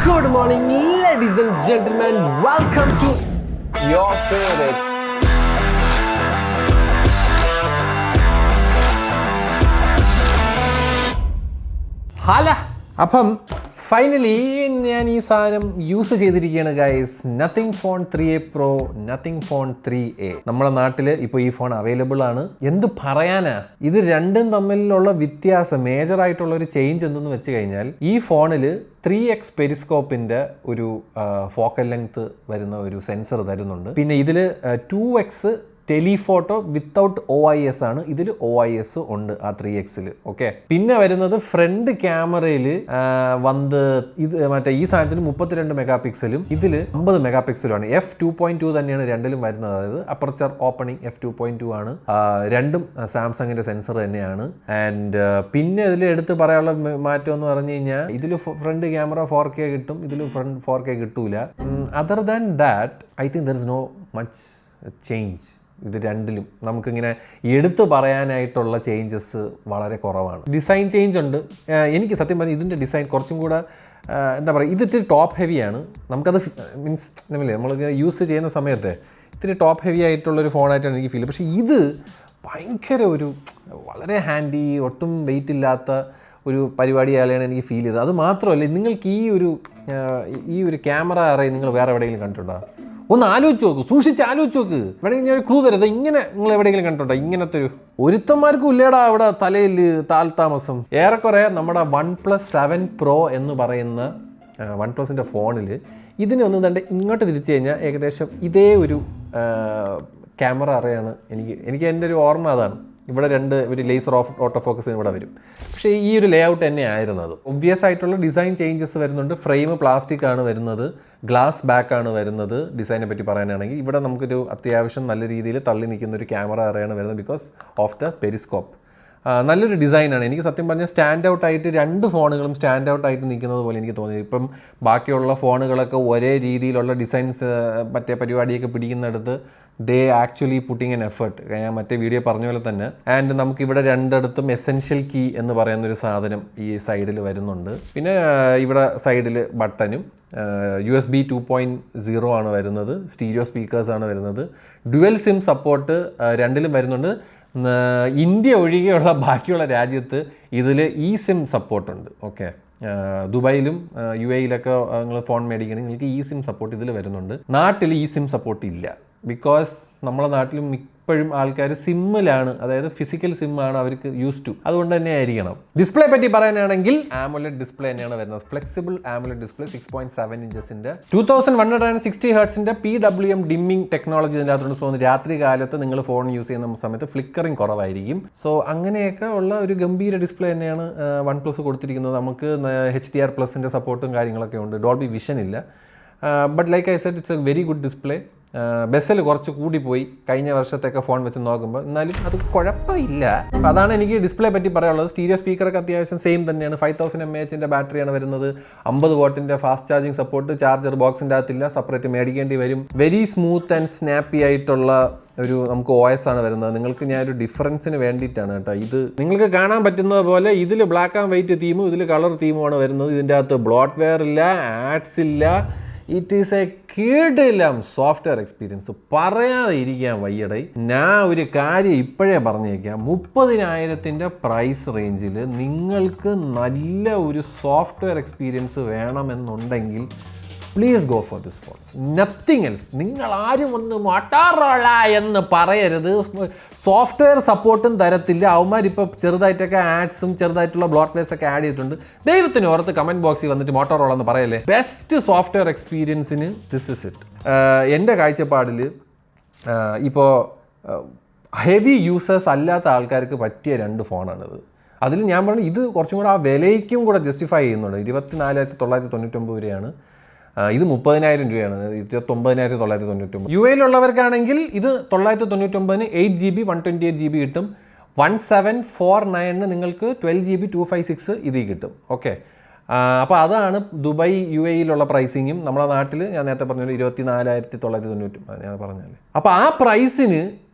Good morning, ladies and gentlemen. Welcome to your favorite Hala. അപ്പം finally ഞാൻ ഈ സാധനം യൂസ് ചെയ്തിരിക്കുകയാണ് guys. Nothing phone 3A Pro, nothing phone 3A. നമ്മുടെ നാട്ടിൽ ഇപ്പോൾ ഈ ഫോൺ അവൈലബിൾ ആണ്. എന്ത് പറയാനാ, ഇത് രണ്ടും തമ്മിലുള്ള വ്യത്യാസം, മേജറായിട്ടുള്ള ഒരു ചേഞ്ച് എന്തെന്ന് വെച്ച് കഴിഞ്ഞാൽ, ഈ ഫോണിൽ 3x പെരിസ്കോപ്പിൻ്റെ ഒരു ഫോക്കൽ ലെങ്ത് വരുന്ന ഒരു സെൻസർ തരുന്നുണ്ട്. പിന്നെ ഇതിൽ 2x ടെലിഫോട്ടോ വിത്തൗട്ട് OIS ആണ്. ഇതിൽ OIS ഉണ്ട് ആ 3Xൽ. ഓക്കെ, പിന്നെ വരുന്നത് ഫ്രണ്ട് ക്യാമറയിൽ ഇത് മറ്റേ ഈ സാധനത്തിന് 32 മെഗാ പിക്സലും ഇതിൽ 50 മെഗാ പിക്സലുമാണ്. F2.2 തന്നെയാണ് രണ്ടിലും വരുന്നത്. അതായത് അപ്പർച്ചർ ഓപ്പണിംഗ് F2.2 ആണ്. രണ്ടും സാംസങ്ങിന്റെ സെൻസർ തന്നെയാണ്. ആൻഡ് പിന്നെ ഇതിൽ എടുത്ത് പറയാനുള്ള മാറ്റം എന്ന് പറഞ്ഞു കഴിഞ്ഞാൽ, ഇതിൽ ഫ്രണ്ട് ക്യാമറ 4K കിട്ടും, ഇതിൽ ഫ്രണ്ട് 4K കിട്ടൂല. Other than that I think there is no much change. ഇത് രണ്ടിലും നമുക്കിങ്ങനെ എടുത്തു പറയാനായിട്ടുള്ള ചേഞ്ചസ് വളരെ കുറവാണ്. ഡിസൈൻ ചേഞ്ച് ഉണ്ട്. എനിക്ക് സത്യം പറഞ്ഞാൽ ഇതിൻ്റെ ഡിസൈൻ കുറച്ചും കൂടെ എന്താ പറയുക, ഇത് ഇത്തിരി ടോപ്പ് ഹെവിയാണ്. നമുക്കത് മീൻസ് നമ്മൾ യൂസ് ചെയ്യുന്ന സമയത്ത് ഇത്തിരി ടോപ്പ് ഹെവി ആയിട്ടുള്ളൊരു ഫോണായിട്ടാണ് എനിക്ക് ഫീൽ. പക്ഷേ ഇത് ഭയങ്കര ഒരു വളരെ ഹാൻഡി, ഒട്ടും വെയിറ്റ് ഇല്ലാത്ത ഒരു പരിപാടിയായാണ് എനിക്ക് ഫീൽ ചെയ്തത്. അത് മാത്രമല്ല, നിങ്ങൾക്ക് ഈ ഒരു ക്യാമറ അറേ നിങ്ങൾ വേറെ എവിടെയെങ്കിലും കണ്ടിട്ടുണ്ടോ? ഒന്ന് ആലോചിച്ച് നോക്ക്, സൂക്ഷിച്ച് ആലോചിച്ച് നോക്ക്. വേണമെങ്കിൽ ഞാൻ ഒരു ക്ലൂ തരുന്നത്, ഇങ്ങനെ നിങ്ങൾ എവിടെയെങ്കിലും കണ്ടിട്ടുണ്ടോ ഇങ്ങനത്തെ ഒരുത്തന്മാർക്കും ഇല്ലേടാ അവിടെ തലയിൽ താമസം. ഏറെക്കുറെ നമ്മുടെ OnePlus 7 Pro എന്ന് പറയുന്ന OnePlusൻ്റെ ഫോണിൽ ഇതിനെ ഒന്നും തന്നെ ഇങ്ങോട്ട് തിരിച്ചു കഴിഞ്ഞാൽ ഏകദേശം ഇതേ ഒരു ക്യാമറ അറയാണ്. എനിക്ക് എൻ്റെ ഒരു ഓർമ്മ അതാണ്. ഇവിടെ ഒരു ലേസർ ഓട്ടോ ഫോക്കസ് ഇവിടെ വരും. പക്ഷേ ഈ ഒരു ലേ ഔട്ട് തന്നെ ആയിരുന്നു അത്. ഒബ്വിയസ് ആയിട്ടുള്ള ഡിസൈൻ ചേഞ്ചസ് വരുന്നുണ്ട്. ഫ്രെയിം പ്ലാസ്റ്റിക് ആണ് വരുന്നത്, ഗ്ലാസ് ബാക്ക് ആണ് വരുന്നത്. ഡിസൈനെ പറ്റി പറയാനാണെങ്കിൽ ഇവിടെ നമുക്കൊരു അത്യാവശ്യം നല്ല രീതിയിൽ തള്ളി നിൽക്കുന്ന ഒരു ക്യാമറ അറയാണ് വരുന്നത്, ബിക്കോസ് ഓഫ് ദ പെരിസ്കോപ്പ്. നല്ലൊരു ഡിസൈനാണ്. എനിക്ക് സത്യം പറഞ്ഞാൽ സ്റ്റാൻഡ് ഔട്ടായിട്ട് രണ്ട് ഫോണുകളും സ്റ്റാൻഡ് ഔട്ടായിട്ട് നിൽക്കുന്നത് പോലെ എനിക്ക് തോന്നി. ഇപ്പം ബാക്കിയുള്ള ഫോണുകളൊക്കെ ഒരേ രീതിയിലുള്ള ഡിസൈൻസ് മറ്റേ പരിപാടിയൊക്കെ പിടിക്കുന്നിടത്ത് ദേ ആക്ച്വലി പുട്ടിങ് എൻ എഫേർട്ട്. ഞാൻ മറ്റേ വീഡിയോ പറഞ്ഞ പോലെ തന്നെ. ആൻഡ് നമുക്കിവിടെ രണ്ടിടത്തും എസെൻഷ്യൽ കീ എന്ന് പറയുന്നൊരു സാധനം ഈ സൈഡിൽ വരുന്നുണ്ട്. പിന്നെ ഇവിടെ സൈഡിൽ ബട്ടനും USB 2.0 ആണ് വരുന്നത്. സ്റ്റീരിയോ സ്പീക്കേഴ്സാണ് വരുന്നത്. ഡ്യുവൽ സിം സപ്പോർട്ട് രണ്ടിലും വരുന്നുണ്ട്. ഇന്ത്യ ഒഴികെയുള്ള ബാക്കിയുള്ള രാജ്യത്ത് ഇതിൽ eSIM സപ്പോർട്ടുണ്ട്. ഓക്കെ, ദുബായിലും UAE-ലൊക്കെ നിങ്ങൾ ഫോൺ മേടിക്കണമെങ്കിൽ നിങ്ങൾക്ക് eSIM സപ്പോർട്ട് ഇതിൽ വരുന്നുണ്ട്. നാട്ടിൽ eSIM സപ്പോർട്ട് ഇല്ല. ബിക്കോസ് നമ്മളെ നാട്ടിലും ഇപ്പോഴും ആൾക്കാർ സിമ്മിലാണ്, അതായത് ഫിസിക്കൽ സിമ്മാണ് അവർക്ക് യൂസ് ടു. അതുകൊണ്ട് തന്നെ ആയിരിക്കണം. ഡിസ്പ്ലേ പറ്റി പറയാനാണെങ്കിൽ AMOLED ഡിസ്പ്ലേ തന്നെയാണ് വരുന്നത്. Flexible AMOLED display 6.7 ഇഞ്ചസിൻ്റെ 2160 ഹെർട്സിൻ്റെ PWM dimming technology ഇതിൻ്റെ അകത്തുണ്ട്. സോ രാത്രി കാലത്ത് നിങ്ങൾ ഫോൺ യൂസ് ചെയ്യുന്ന സമയത്ത് ഫ്ലിക്കറിങ് കുറവായിരിക്കും. സോ അങ്ങനെയൊക്കെ ഉള്ള ഒരു ഗംഭീര ഡിസ്പ്ലേ തന്നെയാണ് OnePlus കൊടുത്തിരിക്കുന്നത്. നമുക്ക് HDR+ൻ്റെ സപ്പോർട്ടും കാര്യങ്ങളൊക്കെ ഉണ്ട്. ഡോൾബി വിഷൻ ഇല്ല. But like I said, it's a very good display. Bezel കുറച്ച് കൂടിപ്പോയി കഴിഞ്ഞ വർഷത്തൊക്കെ ഫോൺ വെച്ച് നോക്കുമ്പോൾ, എന്നാലും അത് കുഴപ്പമില്ല. അപ്പോൾ അതാണ് എനിക്ക് ഡിസ്പ്ലേ പറ്റി പറയാനുള്ളത്. സ്റ്റീരിയോ സ്പീക്കറൊക്കെ അത്യാവശ്യം സെയിം തന്നെയാണ്. 5000 mAh ബാറ്ററിയാണ് വരുന്നത്. 50 വാട്ടിൻ്റെ ഫാസ്റ്റ് ചാർജിങ് സപ്പോർട്ട്. ചാർജർ ബോക്സിൻ്റെ അകത്തില്ല, സെപ്പറേറ്റ് മേടിക്കേണ്ടി വരും. വെരി സ്മൂത്ത് ആൻഡ് സ്നാപ്പി ആയിട്ടുള്ള ഒരു നമുക്ക് OS ആണ് വരുന്നത്. നിങ്ങൾക്ക് ഞാനൊരു ഡിഫറൻസിന് വേണ്ടിയിട്ടാണ് കേട്ടോ. ഇത് നിങ്ങൾക്ക് കാണാൻ പറ്റുന്നത് പോലെ ഇതിൽ ബ്ലാക്ക് ആൻഡ് വൈറ്റ് തീമും ഇതിൽ കളർ തീമുമാണ് വരുന്നത്. ഇതിൻ്റെ അകത്ത് ബ്ലോട്ട്വെയർ ഇല്ല, ആഡ്സ് ഇല്ല. ഇറ്റ് ഈസ് എ കിടിലം സോഫ്റ്റ്വെയർ എക്സ്പീരിയൻസ്. പറയാതെ ഇരിക്കാൻ വയ്യടേ. ഞാൻ ഒരു കാര്യം ഇപ്പോഴേ പറഞ്ഞേക്കാം, 30,000 പ്രൈസ് റേഞ്ചിൽ നിങ്ങൾക്ക് നല്ല ഒരു സോഫ്റ്റ്വെയർ എക്സ്പീരിയൻസ് വേണമെന്നുണ്ടെങ്കിൽ please go for this phones. Nothing else. നിങ്ങൾ ആരും ഒന്ന് മൊട്ടോറോള എന്ന് പറയരുത്. സോഫ്റ്റ്വെയർ സപ്പോർട്ടും തരത്തില്ല. അവന്മാരിപ്പോൾ ചെറുതായിട്ടൊക്കെ ആഡ്സും ചെറുതായിട്ടുള്ള ബ്ലോട്ട്വെയർസ് ഒക്കെ ആഡ് ചെയ്തിട്ടുണ്ട്. ദൈവത്തിന് ഓർത്ത് കമൻറ്റ് ബോക്സിൽ വന്നിട്ട് മോട്ടോറോള എന്ന് പറയല്ലേ. ബെസ്റ്റ് സോഫ്റ്റ്വെയർ എക്സ്പീരിയൻസിന് ദിസ് ഇസ് ഇറ്റ്. എൻ്റെ കാഴ്ചപ്പാടിൽ ഇപ്പോൾ ഹെവി യൂസേഴ്സ് അല്ലാത്ത ആൾക്കാർക്ക് പറ്റിയ 2 ഫോണാണിത്. അതിൽ ഞാൻ പറഞ്ഞു, ഇത് കുറച്ചും കൂടെ ആ വിലയ്ക്കും കൂടെ ജസ്റ്റിഫൈ ചെയ്യുന്നുണ്ട്. 24,999 രൂപയാണ്. ഇത് 30,000 രൂപയാണ്. 29,999. UAE-ലുള്ളവർക്കാണെങ്കിൽ ഇത് 999 8GB 128GB കിട്ടും. 1749 നിങ്ങൾക്ക് 12GB 256 ഇതിൽ കിട്ടും. ഓക്കെ, അപ്പോൾ അതാണ് ദുബായ് UAE-ലുള്ള പ്രൈസിങ്ങും. നമ്മുടെ നാട്ടിൽ ഞാൻ നേരത്തെ പറഞ്ഞല്ലോ 24,999 ഞാൻ പറഞ്ഞല്ലേ. അപ്പോൾ ആ പ്രൈസിന്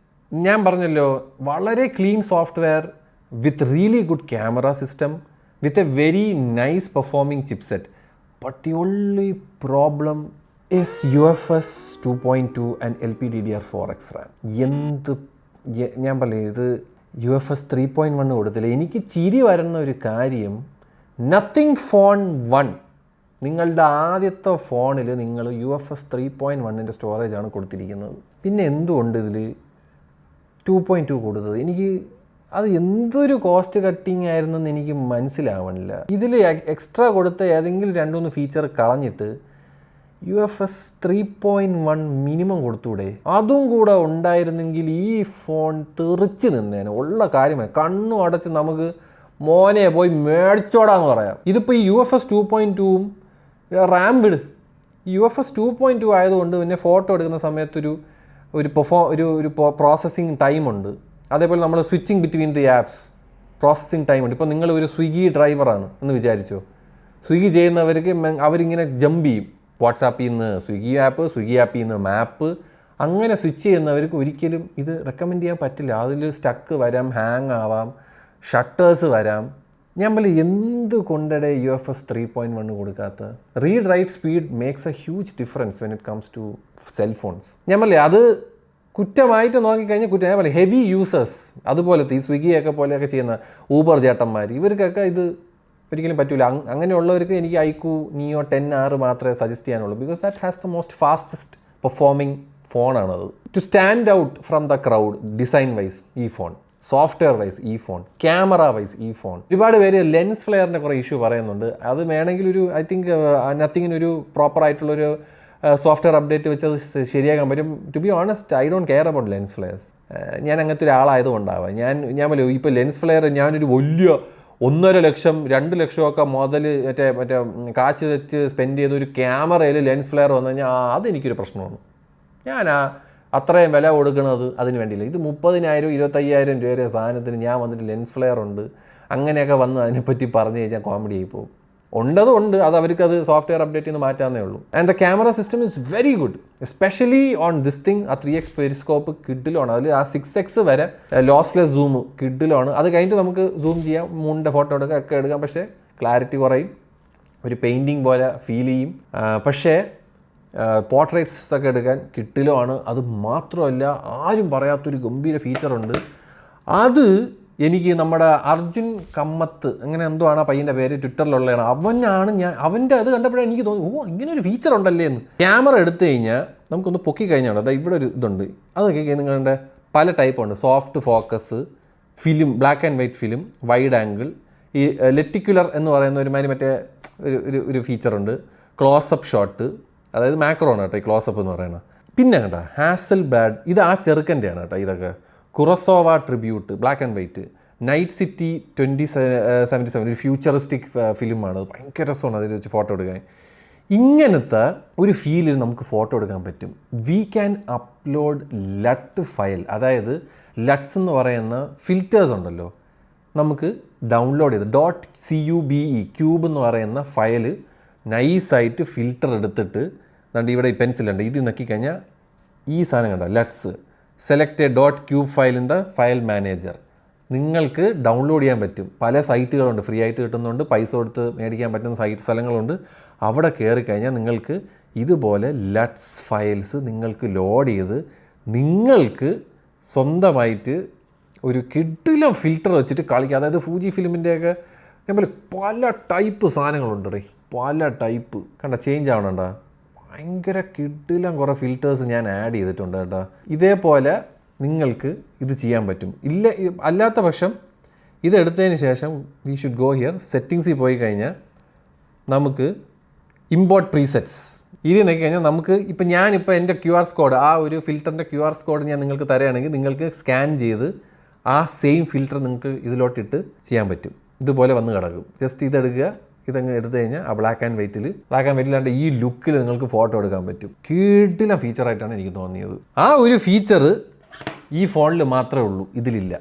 ഞാൻ പറഞ്ഞല്ലോ വളരെ clean software with really good camera system with a very nice performing chipset. But the only problem is UFS 2.2 and LPDDR4X RAM. ഞാൻ പറയില്ല, ഇത് UFS 3.1 കൊടുത്തില്ല. എനിക്ക് ചിരി വരുന്ന ഒരു കാര്യം, നത്തിങ് ഫോൺ 1, നിങ്ങളുടെ ആദ്യത്തെ ഫോണിൽ നിങ്ങൾ UFS 3.1 സ്റ്റോറേജാണ് കൊടുത്തിരിക്കുന്നത്. പിന്നെ എന്തുകൊണ്ട് ഇതിൽ 2.2 കൊടുത്തത്? എനിക്ക് അത് എന്തൊരു കോസ്റ്റ് കട്ടിങ് ആയിരുന്നെന്ന് എനിക്ക് മനസ്സിലാവണില്ല. ഇതിൽ എക്സ്ട്രാ കൊടുത്ത ഏതെങ്കിലും 2-3 ഫീച്ചർ കളഞ്ഞിട്ട് UFS 3.1 മിനിമം കൊടുത്തൂടെ? അതും കൂടെ ഉണ്ടായിരുന്നെങ്കിൽ ഈ ഫോൺ തെറിച്ച് നിന്നേനെ. ഉള്ള കാര്യമാണ്, കണ്ണും അടച്ച് നമുക്ക് മോനെ പോയി മേടിച്ചോടാന്ന് പറയാം. ഇതിപ്പോൾ ഈ UFS 2.2ഉം റാം വിട്. UFS 2.2 ആയതുകൊണ്ട് പിന്നെ ഫോട്ടോ എടുക്കുന്ന സമയത്തൊരു പ്രോസസ്സിങ് ടൈമുണ്ട്. അതേപോലെ നമ്മൾ switching between the apps processing ടൈമുണ്ട്. ഇപ്പോൾ നിങ്ങൾ ഒരു സ്വിഗ്ഗി ഡ്രൈവറാണ് എന്ന് വിചാരിച്ചോ. സ്വിഗ്ഗി ചെയ്യുന്നവർക്ക് അവരിങ്ങനെ ജമ്പ് ചെയ്യും. വാട്സാപ്പിൽ നിന്ന് സ്വിഗ്ഗി ആപ്പ്, സ്വിഗ്ഗി ആപ്പിൽ നിന്ന് മാപ്പ്, അങ്ങനെ സ്വിച്ച് ചെയ്യുന്നവർക്ക് ഒരിക്കലും ഇത് റെക്കമെൻഡ് ചെയ്യാൻ പറ്റില്ല. അതിൽ സ്റ്റക്ക് വരാം, ഹാങ് ആവാം, ഷട്ടേഴ്സ് വരാം. ഞാൻ പറയും എന്തുകൊണ്ടേ UFS 3.1 കൊടുക്കാത്ത? Read write speed makes a huge difference when it comes to cellphones. ഞാൻ പറയില്ലേ, അത് കുറ്റമായിട്ട് നോക്കിക്കഴിഞ്ഞാൽ കുറ്റം. ഞാൻ പറയും ഹെവി യൂസേഴ്സ്, അതുപോലത്തെ ഈ സ്വിഗ്ഗിയൊക്കെ പോലെയൊക്കെ ചെയ്യുന്ന ഊബർ ചേട്ടന്മാർ, ഇവർക്കൊക്കെ ഇത് ഒരിക്കലും പറ്റില്ല. അങ്ങനെയുള്ളവർക്ക് എനിക്ക് ഐക്യു നിയോ 10R മാത്രമേ സജസ്റ്റ് ചെയ്യാനുള്ളൂ. Because that has the most fastest performing ഫോണാണത്. To stand out from the crowd, design wise ഈ ഫോൺ, സോഫ്റ്റ്വെയർ വൈസ് ഈ ഫോൺ, ക്യാമറ വൈസ് ഈ ഫോൺ. ഒരുപാട് പേര് ലെൻസ് ഫ്ലെയറിൻ്റെ കുറേ ഇഷ്യൂ പറയുന്നുണ്ട്. അത് വേണമെങ്കിൽ ഐ തിങ്ക് നത്തിങ്ങിനൊരു പ്രോപ്പറായിട്ടുള്ളൊരു സോഫ്റ്റ്വെയർ അപ്ഡേറ്റ് വെച്ച് അത് ശരിയാക്കാൻ പറ്റും. To be honest, I don't care about lens flares. ഞാൻ അങ്ങനത്തെ ഒരാളായതുകൊണ്ടാവാം. ഞാൻ പറയും ഇപ്പോൾ ലെൻസ് ഫ്ലെയർ ഞാനൊരു വലിയ 1.5 ലക്ഷം 2 ലക്ഷമൊക്കെ മുതൽ മറ്റേ കാശ് വെച്ച് സ്പെൻഡ് ചെയ്ത ഒരു ക്യാമറയിൽ ലെൻസ് ഫ്ലെയർ വന്നു കഴിഞ്ഞാൽ അതെനിക്കൊരു പ്രശ്നമാണ്. ഞാൻ അത്രയും വില കൊടുക്കുന്നത് അതിന് വേണ്ടിയില്ല. ഇത് 30,000 25,000 രൂപയുടെ സാധനത്തിന് ഞാൻ വന്നിട്ട് ലെൻസ് ഫ്ലെയർ ഉണ്ട് അങ്ങനെയൊക്കെ വന്ന് അതിനെപ്പറ്റി പറഞ്ഞു കഴിഞ്ഞാൽ കോമഡി ആയി പോകും. ഉണ്ട്, അത് അവർക്കത് സോഫ്റ്റ്വെയർ അപ്ഡേറ്റ് ചെയ്ത് മാറ്റാന്നേ ഉള്ളൂ. And the camera system is very good, especially on this thing. ആ 3x പെരിസ്കോപ്പ് കിഡിലാണ്. അതിൽ ആ 6x വരെ ലോസ്ലെസ് സൂം കിഡിലാണ്. അത് കഴിഞ്ഞിട്ട് നമുക്ക് സൂം ചെയ്യാം, മൂണിൻ്റെ ഫോട്ടോ എടുക്കാം. പക്ഷേ ക്ലാരിറ്റി കുറയും, ഒരു പെയിൻറ്റിങ് പോലെ ഫീൽ ചെയ്യും. പക്ഷേ പോർട്രേറ്റ്സ് ഒക്കെ എടുക്കാൻ കിഡിലാണ്. അത് മാത്രമല്ല, ആരും പറയാത്തൊരു ഗംഭീര ഫീച്ചറുണ്ട്. അത് എനിക്ക് നമ്മുടെ അർജുൻ കമ്മത്ത്, അങ്ങനെ എന്തോ ആണ് ആ പയ്യൻ്റെ പേര്, ട്വിറ്ററിലുള്ളതാണ്. അവൻ്റെ അത് കണ്ടപ്പോഴേ എനിക്ക് തോന്നി, ഇങ്ങനെ ഒരു ഫീച്ചർ ഉണ്ടല്ലേ എന്ന്. ക്യാമറ എടുത്തു കഴിഞ്ഞാൽ നമുക്കൊന്ന് പൊക്കി കഴിഞ്ഞാൽ അതായത് ഇവിടെ ഒരു ഇതുണ്ട്. അതൊക്കെ നിങ്ങളുടെ പല ടൈപ്പുണ്ട്. Soft focus, film, black and white film, wide angle, ഈ ലെറ്റിക്കുലർ എന്ന് പറയുന്ന ഒരുമാതിരി മറ്റേ ഒരു ഫീച്ചറുണ്ട്. ക്ലോസപ്പ് ഷോട്ട്, അതായത് മാക്രോണ് കേട്ടോ ഈ ക്ലോസപ്പ് എന്ന് പറയുന്നത്. പിന്നെ കേട്ടോ ഹാസൽ ബാഡ്, ഇത് ആ ചെറുക്കൻ്റെയാണ് കേട്ടോ ഇതൊക്കെ. Kurosawa tribute, black and white. Night city 2077 ഒരു ഫ്യൂച്ചറിസ്റ്റിക് ഫിലിമാണ്. അത് ഭയങ്കര രസമാണ് അതിൽ വെച്ച് ഫോട്ടോ എടുക്കാൻ. ഇങ്ങനത്തെ ഒരു ഫീലിൽ നമുക്ക് ഫോട്ടോ എടുക്കാൻ പറ്റും. വി ക്യാൻ അപ്ലോഡ് ലട്ട് ഫയൽ, അതായത് ലട്ട്സ് എന്ന് പറയുന്ന ഫിൽറ്റേഴ്സ് ഉണ്ടല്ലോ, നമുക്ക് ഡൗൺലോഡ് ചെയ്ത് .cube ക്യൂബ് എന്ന് പറയുന്ന ഫയൽ നൈസായിട്ട് ഫിൽറ്റർ എടുത്തിട്ട് ഇവിടെ ഈ പെൻസിലുണ്ട്, ഇത് നോക്കിക്കഴിഞ്ഞാൽ ഈ സാധനം കണ്ടോ LUTs, select a .cube file in the file manager. നിങ്ങൾക്ക് ഡൗൺലോഡ് ചെയ്യാൻ പറ്റും. പല സൈറ്റുകളുണ്ട്, ഫ്രീ ആയിട്ട് കിട്ടുന്നുണ്ട്, പൈസ കൊടുത്ത് മേടിക്കാൻ പറ്റുന്ന സ്ഥലങ്ങളുണ്ട്. അവിടെ കയറി കഴിഞ്ഞാൽ നിങ്ങൾക്ക് ഇതുപോലെ ലട്ട്സ് ഫയൽസ് നിങ്ങൾക്ക് ലോഡ് ചെയ്ത് നിങ്ങൾക്ക് സ്വന്തമായിട്ട് ഒരു കിഡിലെ ഫിൽറ്റർ വെച്ചിട്ട് കളിക്കുക. അതായത് ഫൂജി ഫിലിമിൻ്റെയൊക്കെ നമ്മൾ പല ടൈപ്പ് സാധനങ്ങളുണ്ട്, പല ടൈപ്പ് കണ്ട ചേഞ്ച് ആവണണ്ട. ഭയങ്കര കിഡിലും കുറേ ഫിൽറ്റേഴ്സ് ഞാൻ ആഡ് ചെയ്തിട്ടുണ്ട് കേട്ടോ. ഇതേപോലെ നിങ്ങൾക്ക് ഇത് ചെയ്യാൻ പറ്റും. അല്ലാത്ത പക്ഷം ഇതെടുത്തതിന് ശേഷം വി ഷുഡ് ഗോ ഹിയർ, സെറ്റിങ്സിൽ പോയി കഴിഞ്ഞാൽ നമുക്ക് ഇമ്പോർട്ട് പ്രീസെറ്റ്സ് ഇത് നോക്കി കഴിഞ്ഞാൽ നമുക്ക് ഞാനിപ്പോൾ എൻ്റെ QR കോഡ്, ആ ഒരു ഫിൽറ്ററിൻ്റെ QR കോഡ് ഞാൻ നിങ്ങൾക്ക് തരികയാണെങ്കിൽ നിങ്ങൾക്ക് സ്കാൻ ചെയ്ത് ആ സെയിം ഫിൽറ്റർ നിങ്ങൾക്ക് ഇതിലോട്ടിട്ട് ചെയ്യാൻ പറ്റും. ഇതുപോലെ വന്ന് കിടക്കും. ജസ്റ്റ് ഇതെടുക്കുക, ഇതങ്ങ് എടുത്തു കഴിഞ്ഞാൽ ആ ബ്ലാക്ക് ആൻഡ് വൈറ്റിലാണ്ട് ഈ ലുക്കിൽ നിങ്ങൾക്ക് ഫോട്ടോ എടുക്കാൻ പറ്റും. കിടിലം ഫീച്ചറായിട്ടാണ് എനിക്ക് തോന്നിയത്. ആ ഒരു ഫീച്ചർ ഈ ഫോണിൽ മാത്രമേ ഉള്ളൂ, ഇതിലില്ല.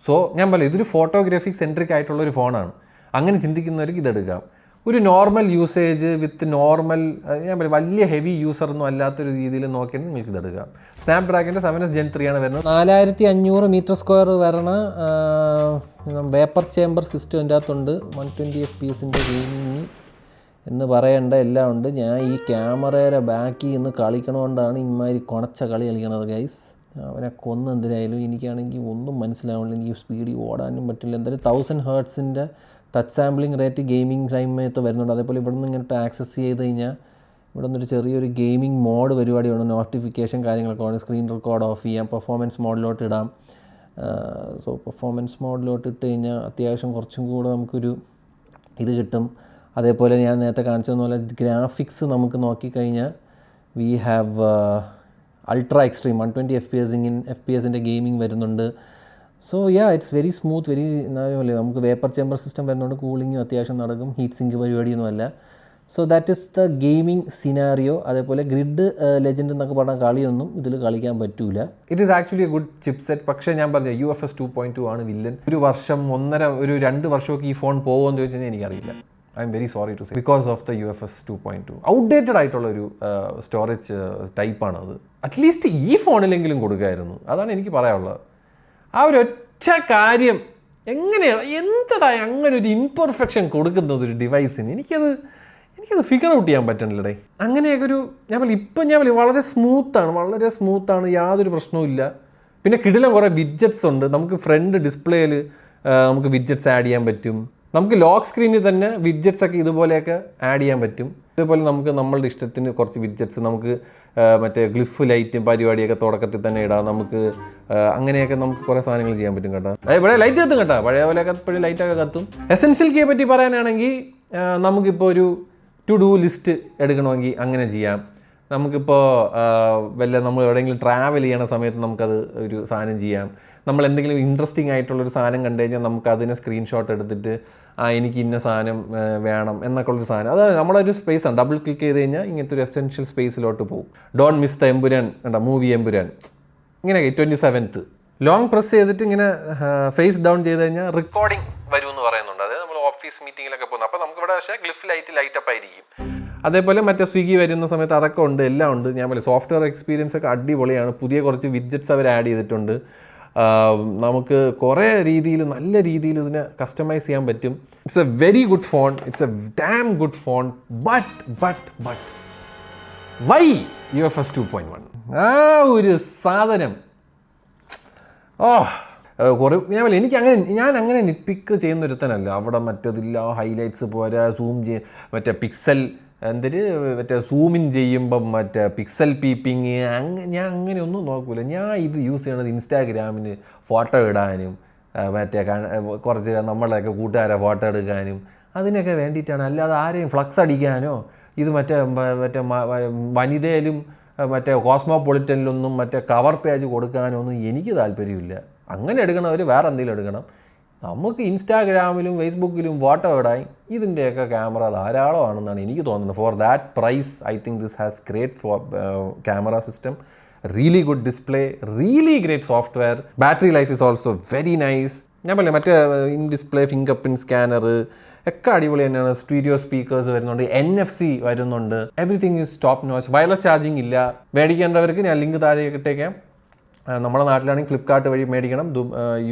സോ ഞാൻ പറയാം, ഇതൊരു ഫോട്ടോഗ്രാഫിക് സെൻട്രിക് ആയിട്ടുള്ളൊരു ഫോണാണ്. അങ്ങനെ ചിന്തിക്കുന്നവർക്ക് ഇതെടുക്കാം. ഒരു നോർമൽ യൂസേജ് വിത്ത് നോർമൽ ഞാൻ പറയും വലിയ ഹെവി യൂസറൊന്നും അല്ലാത്തൊരു രീതിയിൽ നോക്കിയാൽ നിങ്ങൾക്ക് ഇതെടുക്കാം. സ്നാപ്ഡ്രാഗൻ്റെ 7S Gen 3 ആണ് വരുന്നത്. 4500 മീറ്റർ സ്ക്വയർ വരണ വേപ്പർ ചേമ്പർ സിസ്റ്റം എൻ്റെ അകത്തുണ്ട്. 120 FPS ഗെയിമിങ് എന്ന് പറയേണ്ട എല്ലാം ഉണ്ട്. ഞാൻ ഈ ക്യാമറയുടെ ബാക്കിൽ നിന്ന് കളിക്കണതുകൊണ്ടാണ് ഇമാതിരി കുണച്ച കളി കളിക്കണത് ഗൈസ്. അവനെ എന്തിനായാലും എനിക്കാണെങ്കിൽ ഒന്നും മനസ്സിലാവില്ല. എനിക്ക് സ്പീഡിൽ ഓടാനും പറ്റില്ല. എന്തായാലും 1000 Hz touch sampling rate gaming ടൈമത്ത് വരുന്നുണ്ട്. അതേപോലെ ഇവിടെ നിന്ന് ഇങ്ങോട്ട് ആക്സസ് ചെയ്ത് കഴിഞ്ഞാൽ ഇവിടെ നിന്നൊരു ചെറിയൊരു ഗെയിമിംഗ് മോഡ് പരിപാടിയാണ്. നോട്ടിഫിക്കേഷൻ കാര്യങ്ങളൊക്കെ ആണ്. സ്ക്രീൻ റെക്കോർഡ് ഓഫ് ചെയ്യാം. പെർഫോമൻസ് മോഡിലോട്ട് ഇടാം. സോ പെർഫോമൻസ് മോഡിലോട്ട് ഇട്ട് കഴിഞ്ഞാൽ അത്യാവശ്യം കുറച്ചും കൂടെ നമുക്കൊരു ഇത് കിട്ടും. അതേപോലെ ഞാൻ നേരത്തെ കാണിച്ചതുപോലെ ഗ്രാഫിക്സ് നമുക്ക് നോക്കിക്കഴിഞ്ഞാൽ we have ultra extreme 120 FPS gaming വരുന്നുണ്ട്. So it's very smooth, very നമുക്ക് വേപ്പർ ചേമ്പർ സിസ്റ്റം വരുന്നതുകൊണ്ട് കൂളിങ്ങും അത്യാവശ്യം നടക്കും. ഹീറ്റ് സിങ്ക് പരിപാടിയൊന്നുമല്ല. So that is the gaming scenario. അതേപോലെ ഗ്രിഡ് ലെജൻഡ് എന്നൊക്കെ പറഞ്ഞ കളിയൊന്നും ഇതിൽ കളിക്കാൻ പറ്റൂല. It is actually a good chipset. പക്ഷേ ഞാൻ പറഞ്ഞു UFS 2.2 ആണ് വില്ലൻ. ഒരു വർഷം 2 വർഷമൊക്കെ ഈ ഫോൺ പോകുമെന്ന് ചോദിച്ചു കഴിഞ്ഞാൽ എനിക്കറിയില്ല. I am very sorry to say because of the UFS 2.2 outdated ആയിട്ടുള്ളൊരു സ്റ്റോറേജ് ടൈപ്പാണത്. അറ്റ്ലീസ്റ്റ് ഈ ഫോണിലെങ്കിലും കൊടുക്കായിരുന്നു. അതാണ് എനിക്ക് പറയാനുള്ളത്. ആ ഒരു ഒറ്റ കാര്യം എങ്ങനെയാണ് എന്തടാ അങ്ങനെ ഒരു ഇൻപെർഫെക്ഷൻ കൊടുക്കുന്നത് ഒരു ഡിവൈസിന്? എനിക്കത് ഫിഗർ ഔട്ട് ചെയ്യാൻ പറ്റണില്ലടേ. അങ്ങനെയൊക്കെ ഒരു ഞാൻ വളരെ സ്മൂത്താണ്, യാതൊരു പ്രശ്നവും ഇല്ല. പിന്നെ കിടിലം കുറേ വിഡ്ജറ്റ്സ് ഉണ്ട്. നമുക്ക് ഫ്രണ്ട് ഡിസ്പ്ലേയിൽ നമുക്ക് വിഡ്ജറ്റ്സ് ആഡ് ചെയ്യാൻ പറ്റും. നമുക്ക് ലോക്ക് സ്ക്രീനിൽ തന്നെ വിഡ്ജറ്റ്സ് ഒക്കെ ഇതുപോലെയൊക്കെ ആഡ് ചെയ്യാൻ പറ്റും. ഇതുപോലെ നമുക്ക് നമ്മളുടെ ഇഷ്ടത്തിന് കുറച്ച് വിഡ്ജറ്റ്സ് നമുക്ക് മറ്റേ ഗ്ലിഫ് ലൈറ്റും പരിപാടിയൊക്കെ തുടക്കത്തിൽ തന്നെ ഇടാം. നമുക്ക് അങ്ങനെയൊക്കെ നമുക്ക് കുറേ സാധനങ്ങൾ ചെയ്യാൻ പറ്റും കേട്ടോ. ഇവിടെ ലൈറ്റ് കത്തും കേട്ടോ, പഴയ പോലെയൊക്കെ ഇപ്പോഴും ലൈറ്റൊക്കെ കത്തും. എസെൻഷ്യൽ കീയെ പറ്റി പറയാനാണെങ്കിൽ നമുക്കിപ്പോൾ ഒരു ടു ഡു ലിസ്റ്റ് എടുക്കണമെങ്കിൽ അങ്ങനെ ചെയ്യാം. നമുക്കിപ്പോൾ നമ്മൾ എവിടെയെങ്കിലും ട്രാവൽ ചെയ്യണ സമയത്ത് നമുക്കത് ഒരു സാധനം ചെയ്യാം. നമ്മൾ എന്തെങ്കിലും ഇൻട്രസ്റ്റിംഗ് ആയിട്ടുള്ളൊരു സാധനം കണ്ടു കഴിഞ്ഞാൽ നമുക്ക് അതിനെ സ്ക്രീൻഷോട്ട് എടുത്തിട്ട് എനിക്ക് ഇന്ന സാധനം വേണം എന്നൊക്കെ ഉള്ളൊരു സാധനം അത് നമ്മുടെ ഒരു സ്പേസാണ്. ഡബിൾ ക്ലിക്ക് ചെയ്ത് കഴിഞ്ഞാൽ ഇങ്ങനത്തെ ഒരു എസെൻഷ്യൽ സ്പേസിലോട്ട് പോകും. Don't miss the Empuraan movie Empuraan ഇങ്ങനെ 27th ലോങ് പ്രസ് ചെയ്തിട്ട് ഇങ്ങനെ ഫേസ് ഡൗൺ ചെയ്ത് കഴിഞ്ഞാൽ റെക്കോർഡിംഗ് വരുമെന്ന് പറയുന്നുണ്ട്. അതായത് നമ്മൾ ഓഫീസ് മീറ്റിങ്ങിലൊക്കെ പോകുന്നത്. അപ്പോൾ നമുക്കിവിടെ പക്ഷേ ഗ്ലിഫ് ലൈറ്റപ്പ് ആയിരിക്കും. അതേപോലെ മറ്റേ സ്വിഗ്ഗി വരുന്ന സമയത്ത് അതൊക്കെ ഉണ്ട്, എല്ലാം ഉണ്ട്. ഞാൻ പോലെ സോഫ്റ്റ്വെയർ എക്സ്പീരിയൻസ് ഒക്കെ അടിപൊളിയാണ്. പുതിയ കുറച്ച് വിഡ്ജറ്റ്സ് അവർ ആഡ് ചെയ്തിട്ടുണ്ട്. നമുക്ക് കുറേ രീതിയിൽ നല്ല രീതിയിൽ ഇതിനെ കസ്റ്റമൈസ് ചെയ്യാൻ പറ്റും. It's a very good phone, it's A dam good phone. But why UFS 2.1 ആ ഒരു സാധനം കുറേ ഞാൻ അങ്ങനെ നിപ്പിക്ക് ചെയ്യുന്നൊരുത്തനല്ല. അവിടെ മറ്റേതില്ല, ഹൈലൈറ്റ്സ് പോരാ, മറ്റേ പിക്സൽ മറ്റേ സൂമിൻ ചെയ്യുമ്പം മറ്റേ പിക്സൽ പീപ്പിങ് ഞാൻ അങ്ങനെയൊന്നും നോക്കൂല. ഞാൻ ഇത് യൂസ് ചെയ്യണത് ഇൻസ്റ്റാഗ്രാമിന് ഫോട്ടോ ഇടാനും മറ്റേ കുറച്ച് നമ്മളെയൊക്കെ കൂട്ടുകാരെ ഫോട്ടോ എടുക്കാനും അതിനൊക്കെ വേണ്ടിയിട്ടാണ്. അല്ലാതെ ആരെയും ഫ്ലക്സ് അടിക്കാനോ ഇത് മറ്റേ വനിതയിലും മറ്റേ കോസ്മോപൊളിറ്റനിലൊന്നും മറ്റേ കവർ പേജ് കൊടുക്കാനോ ഒന്നും എനിക്ക് താല്പര്യമില്ല. അങ്ങനെ എടുക്കണവർ വേറെ എന്തെങ്കിലും എടുക്കണം. നമുക്ക് ഇൻസ്റ്റാഗ്രാമിലും ഫേസ്ബുക്കിലും ഫോട്ടോ ഇടാൻ ഇതിൻ്റെയൊക്കെ ക്യാമറ ധാരാളമാണെന്നാണ് എനിക്ക് തോന്നുന്നത്. For that price I think this has great camera system, really good display, really great software. Battery life is also very nice. ഞാൻ പറയാം മറ്റേ in display fingerprint scanner ഒക്കെ അടിപൊളി തന്നെയാണ്. സ്റ്റീരിയോ സ്പീക്കേഴ്സ് വരുന്നുണ്ട്, NFC വരുന്നുണ്ട്. Everything is top notch. Wireless charging ഇല്ല. മേടിക്കേണ്ടവർക്ക് ഞാൻ ലിങ്ക് താഴെ ഇട്ടേക്കാം. നമ്മുടെ നാട്ടിലാണെങ്കിൽ ഫ്ലിപ്കാർട്ട് വഴി മേടിക്കണം.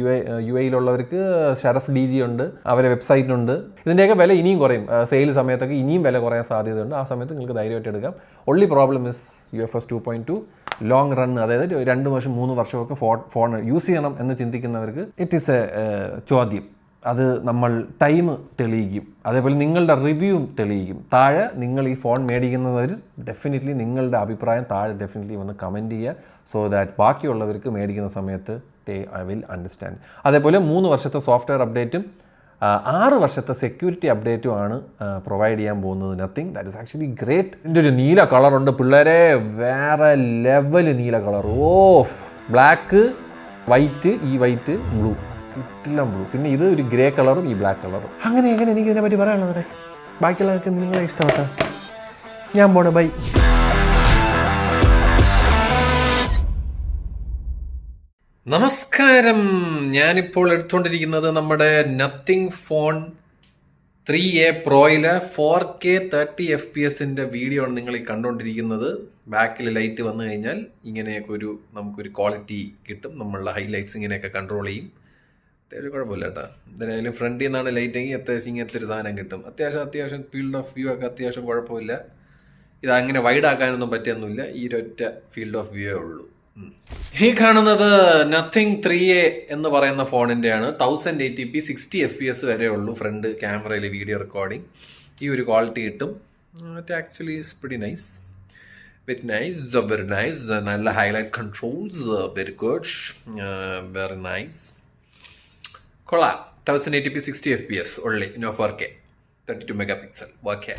UAE-യിലുള്ളവർക്ക് ഷറഫ് DG ഉണ്ട്, അവരെ വെബ്സൈറ്റിനുണ്ട്. ഇതിൻ്റെയൊക്കെ വില ഇനിയും കുറയും. സെയിൽ സമയത്തൊക്കെ ഇനിയും വില കുറയാൻ സാധ്യതയുണ്ട്. ആ സമയത്ത് നിങ്ങൾക്ക് ധൈര്യമായിട്ട് എടുക്കാം. Only problem is UFS 2.2 long run, അതായത് 2 വർഷം 3 വർഷമൊക്കെ ഫോൺ യൂസ് ചെയ്യണം എന്ന് ചിന്തിക്കുന്നവർക്ക് ഇറ്റ് ഈസ് എ ചോദ്യം. അത് നമ്മൾ ടൈം തെളിയിക്കും. അതേപോലെ നിങ്ങളുടെ റിവ്യൂവും തെളിയിക്കും. താഴെ നിങ്ങൾ ഈ ഫോൺ മേടിക്കുന്നവർ ഡെഫിനറ്റ്ലി നിങ്ങളുടെ അഭിപ്രായം താഴെ ഡെഫിനറ്റ്ലി വന്ന് കമൻറ്റ് ചെയ്യുക. സോ ദാറ്റ് ബാക്കിയുള്ളവർക്ക് മേടിക്കുന്ന സമയത്ത് ഐ വിൽ അണ്ടർസ്റ്റാൻഡ്. അതേപോലെ 3 വർഷത്തെ സോഫ്റ്റ്വെയർ അപ്ഡേറ്റും 6 വർഷത്തെ സെക്യൂരിറ്റി അപ്ഡേറ്റും ആണ് പ്രൊവൈഡ് ചെയ്യാൻ പോകുന്നത്. Nothing that is actually great. ഇതിൻ്റെ ഒരു നീല കളറുണ്ട് പിള്ളേരെ, വേറെ ലെവൽ നീല കളർ. ബ്ലാക്ക്, വൈറ്റ്, ഈ വൈറ്റ്, ബ്ലൂ, കിട്ടില്ല ബ്ലൂ. പിന്നെ ഇത് ഒരു ഗ്രേ കളറും ഈ ബ്ലാക്ക് കളറും. അങ്ങനെ എനിക്ക് ഇതിനെ പറ്റി പറയാനുള്ളത്. ബാക്കിയുള്ളവർക്ക് നിങ്ങളെ ഇഷ്ടമാക്കാം. ഞാൻ പോണേ, ബൈ. നമസ്കാരം. ഞാനിപ്പോൾ എടുത്തുകൊണ്ടിരിക്കുന്നത് നമ്മുടെ nothing phone 3A പ്രോയിലെ 4K 30 FPS video ആണ് നിങ്ങൾ ഈ കണ്ടുകൊണ്ടിരിക്കുന്നത്. ബാക്കിൽ ലൈറ്റ് വന്നു കഴിഞ്ഞാൽ ഇങ്ങനെയൊക്കെ നമുക്കൊരു ക്വാളിറ്റി കിട്ടും. നമ്മളുടെ ഹൈലൈറ്റ്സ് ഇങ്ങനെയൊക്കെ കൺട്രോൾ ചെയ്യും. അത്യാവശ്യം കുഴപ്പമില്ല കേട്ടോ. എന്തായാലും ഫ്രണ്ടിൽ നിന്നാണ് ലൈറ്റെങ്കിൽ അത്യാവശ്യം ഇങ്ങനത്തെ ഒരു സാധനം കിട്ടും. അത്യാവശ്യം ഫീൽഡ് ഓഫ് വ്യൂ ഒക്കെ അത്യാവശ്യം കുഴപ്പമില്ല. ഇതങ്ങനെ വൈഡ് ആക്കാനൊന്നും പറ്റിയൊന്നുമില്ല. ഈ ഒരൊറ്റ ഫീൽഡ് ഓഫ് വ്യൂ ഉള്ളൂ. ഈ കാണുന്നത് നത്തിങ് 3A എന്ന് പറയുന്ന ഫോണിൻ്റെയാണ്. 1080p 60 FPS വരെ ഉള്ളൂ ഫ്രണ്ട് ക്യാമറയിൽ വീഡിയോ റെക്കോർഡിങ്. ഈ ഒരു ക്വാളിറ്റി കിട്ടും. It actually is pretty nice, very nice. നല്ല highlight controls, very good, very nice, കൊള്ളാം. 1080p 60 FPS ഉള്ളി, no 4K 32 mega pixel. Okay.